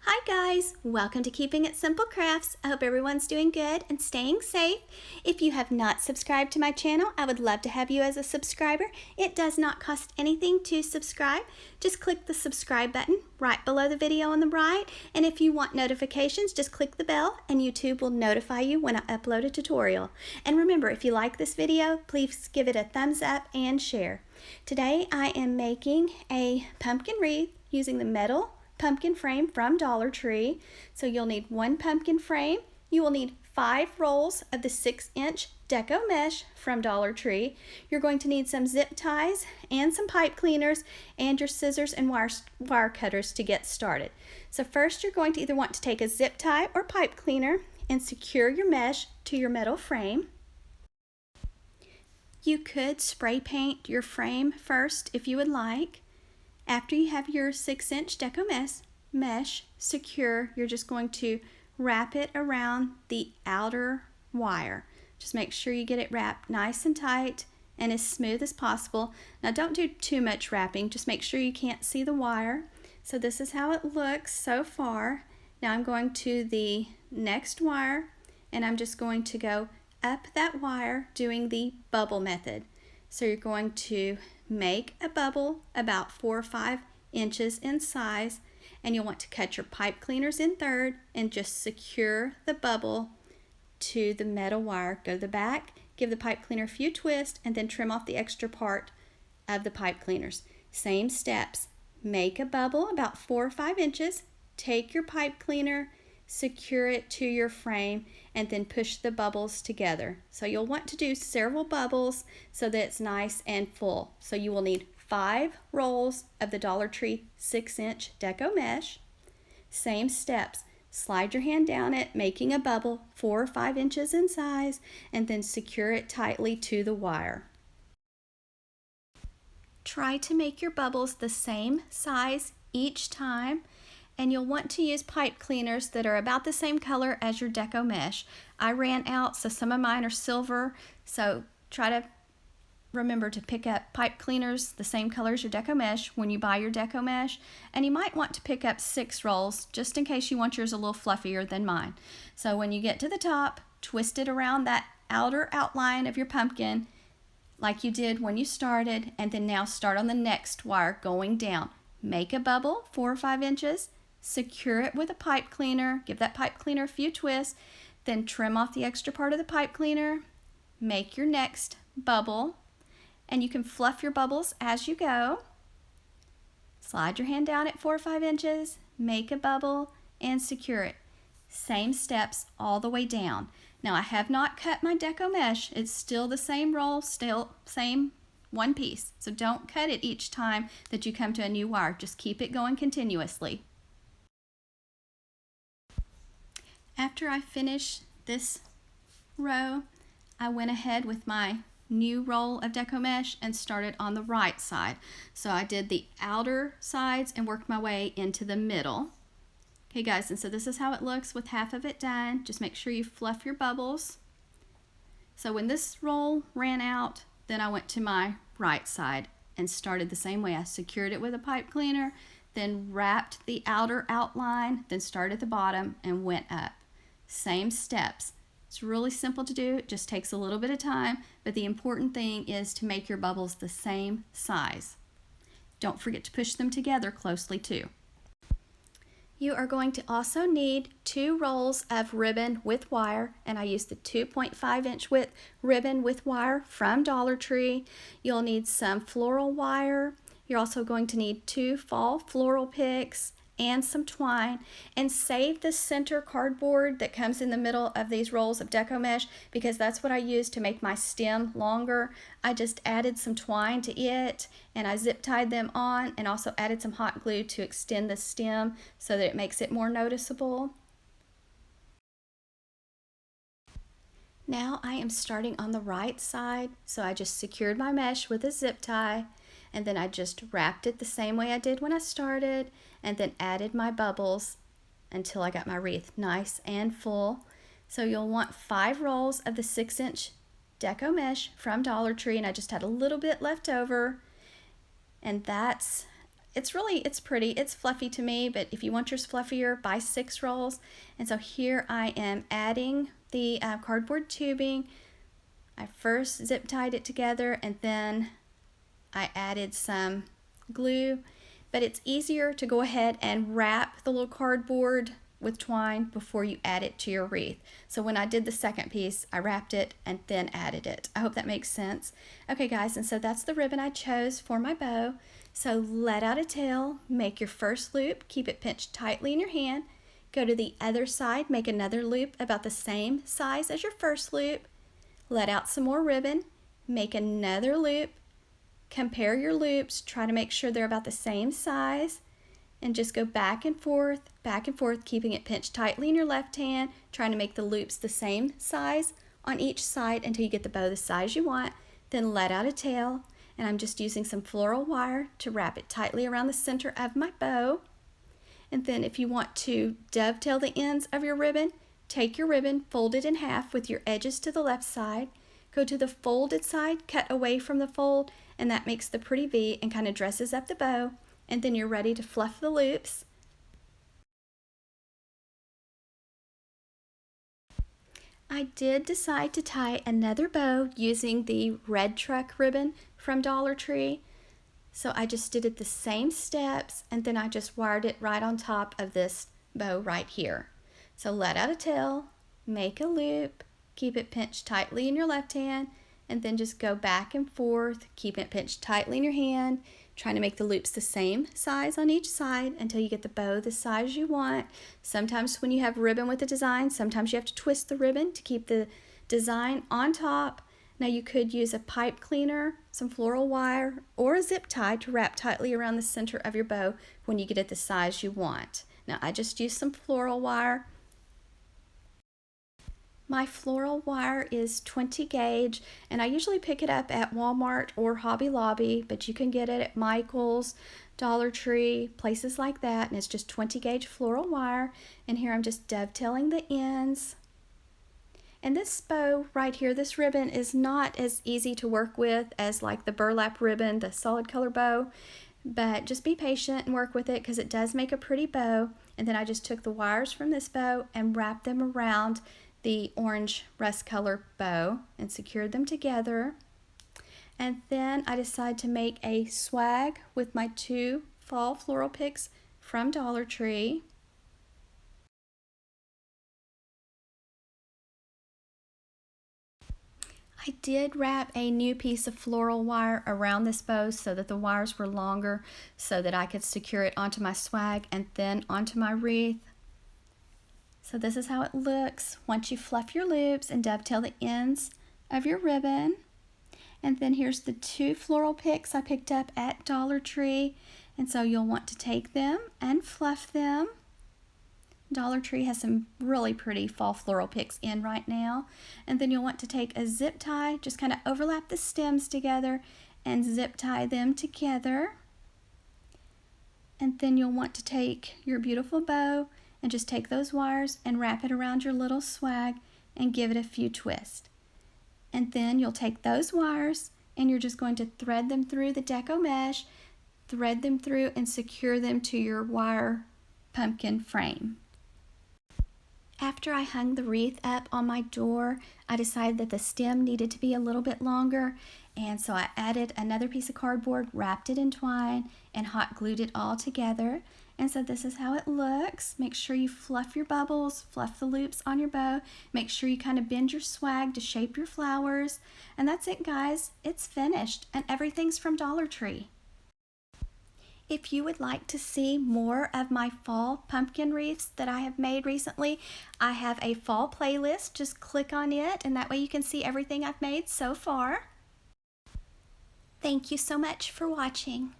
Hi guys, welcome to Keeping It Simple Crafts. I hope everyone's doing good and staying safe. If you have not subscribed to my channel, I would love to have you as a subscriber. It does not cost anything to subscribe. Just click the subscribe button right below the video on the right, and if you want notifications, just click the bell and YouTube will notify you when I upload a tutorial. And remember, if you like this video, please give it a thumbs up and share. Today I am making a pumpkin wreath using the metal pumpkin frame from Dollar Tree. So you'll need one pumpkin frame. You will need 5 rolls of the 6-inch Deco mesh from Dollar Tree. You're going to need some zip ties and some pipe cleaners and your scissors and wire cutters to get started. So first you're going to either want to take a zip tie or pipe cleaner and secure your mesh to your metal frame. You could spray paint your frame first if you would like. After you have your 6-inch Deco mesh secure, you're just going to wrap it around the outer wire. Just make sure you get it wrapped nice and tight and as smooth as possible. Now don't do too much wrapping, just make sure you can't see the wire. So this is how it looks so far. Now I'm going to the next wire and I'm just going to go up that wire doing the bubble method. So you're going to make a bubble about 4 or 5 inches in size, and you'll want to cut your pipe cleaners in third and just secure the bubble to the metal wire. Go to the back, give the pipe cleaner a few twists, and then trim off the extra part of the pipe cleaners. Same steps. Make a bubble about 4 or 5 inches, take your pipe cleaner, secure it to your frame, and then push the bubbles together. So you'll want to do several bubbles so that it's nice and full. So you will need 5 rolls of the Dollar Tree 6-inch Deco mesh. Same steps. Slide your hand down it, making a bubble 4 or 5 inches in size, and then secure it tightly to the wire. Try to make your bubbles the same size each time, and you'll want to use pipe cleaners that are about the same color as your Deco mesh. I ran out, so some of mine are silver, so try to remember to pick up pipe cleaners the same color as your Deco mesh when you buy your Deco mesh, and you might want to pick up 6 rolls just in case you want yours a little fluffier than mine. So when you get to the top, twist it around that outer outline of your pumpkin like you did when you started, and then now start on the next wire going down. Make a bubble 4 or 5 inches, secure it with a pipe cleaner, give that pipe cleaner a few twists, then trim off the extra part of the pipe cleaner, make your next bubble, and you can fluff your bubbles as you go. Slide your hand down at 4 or 5 inches, make a bubble, and secure it. Same steps all the way down. Now I have not cut my Deco mesh, it's still the same roll, still same one piece. So don't cut it each time that you come to a new wire, just keep it going continuously. After I finished this row, I went ahead with my new roll of Deco mesh and started on the right side. So I did the outer sides and worked my way into the middle. Okay guys, and so this is how it looks with half of it done. Just make sure you fluff your bubbles. So when this roll ran out, then I went to my right side and started the same way. I secured it with a pipe cleaner, then wrapped the outer outline, then started at the bottom and went up. Same steps. It's really simple to do, it just takes a little bit of time, but the important thing is to make your bubbles the same size. Don't forget to push them together closely too. You are going to also need 2 rolls of ribbon with wire, and I used the 2.5-inch width ribbon with wire from Dollar Tree. You'll need some floral wire. You're also going to need 2 fall floral picks and some twine, and save the center cardboard that comes in the middle of these rolls of Deco mesh because that's what I used to make my stem longer. I just added some twine to it and I zip tied them on and also added some hot glue to extend the stem so that it makes it more noticeable. Now I am starting on the right side, so I just secured my mesh with a zip tie, and then I just wrapped it the same way I did when I started, and then added my bubbles until I got my wreath nice and full. So you'll want 5 rolls of the 6-inch Deco mesh from Dollar Tree, and I just had a little bit left over, and that's it's pretty, it's fluffy to me, but if you want yours fluffier, buy 6 rolls. And so here I am adding the cardboard tubing. I first zip tied it together and then I added some glue, but it's easier to go ahead and wrap the little cardboard with twine before you add it to your wreath. So when I did the second piece, I wrapped it and then added it. I hope that makes sense. Okay guys, and so that's the ribbon I chose for my bow. So let out a tail, make your first loop, keep it pinched tightly in your hand, go to the other side, make another loop about the same size as your first loop, let out some more ribbon, make another loop, compare your loops, try to make sure they're about the same size, and just go back and forth, keeping it pinched tightly in your left hand, trying to make the loops the same size on each side until you get the bow the size you want. Then let out a tail, and I'm just using some floral wire to wrap it tightly around the center of my bow. And then if you want to dovetail the ends of your ribbon, take your ribbon, fold it in half with your edges to the left side, go to the folded side, cut away from the fold, and that makes the pretty V and kind of dresses up the bow. And then you're ready to fluff the loops. I did decide to tie another bow using the red truck ribbon from Dollar Tree. So I just did it the same steps and then I just wired it right on top of this bow right here. So let out a tail, make a loop, keep it pinched tightly in your left hand, and then just go back and forth, keep it pinched tightly in your hand, trying to make the loops the same size on each side until you get the bow the size you want. Sometimes when you have ribbon with a design, sometimes you have to twist the ribbon to keep the design on top. Now you could use a pipe cleaner, some floral wire, or a zip tie to wrap tightly around the center of your bow when you get it the size you want. Now I just used some floral wire. My floral wire is 20 gauge and I usually pick it up at Walmart or Hobby Lobby, but you can get it at Michael's, Dollar Tree, places like that, and it's just 20 gauge floral wire. And here I'm just dovetailing the ends. And this bow right here, this ribbon is not as easy to work with as like the burlap ribbon, the solid color bow, but just be patient and work with it because it does make a pretty bow. And then I just took the wires from this bow and wrapped them around the orange rust color bow and secured them together. And then I decided to make a swag with my 2 fall floral picks from Dollar Tree. I did wrap a new piece of floral wire around this bow so that the wires were longer so that I could secure it onto my swag and then onto my wreath. So this is how it looks once you fluff your loops and dovetail the ends of your ribbon. And then here's the 2 floral picks I picked up at Dollar Tree. And so you'll want to take them and fluff them. Dollar Tree has some really pretty fall floral picks in right now. And then you'll want to take a zip tie, just kind of overlap the stems together and zip tie them together. And then you'll want to take your beautiful bow and just take those wires and wrap it around your little swag and give it a few twists. And then you'll take those wires and you're just going to thread them through the Deco mesh, thread them through and secure them to your wire pumpkin frame. After I hung the wreath up on my door, I decided that the stem needed to be a little bit longer, and so I added another piece of cardboard, wrapped it in twine, and hot glued it all together. And so this is how it looks. Make sure you fluff your bubbles, fluff the loops on your bow. Make sure you kind of bend your swag to shape your flowers. And that's it, guys. It's finished, and everything's from Dollar Tree. If you would like to see more of my fall pumpkin wreaths that I have made recently, I have a fall playlist. Just click on it, and that way you can see everything I've made so far. Thank you so much for watching.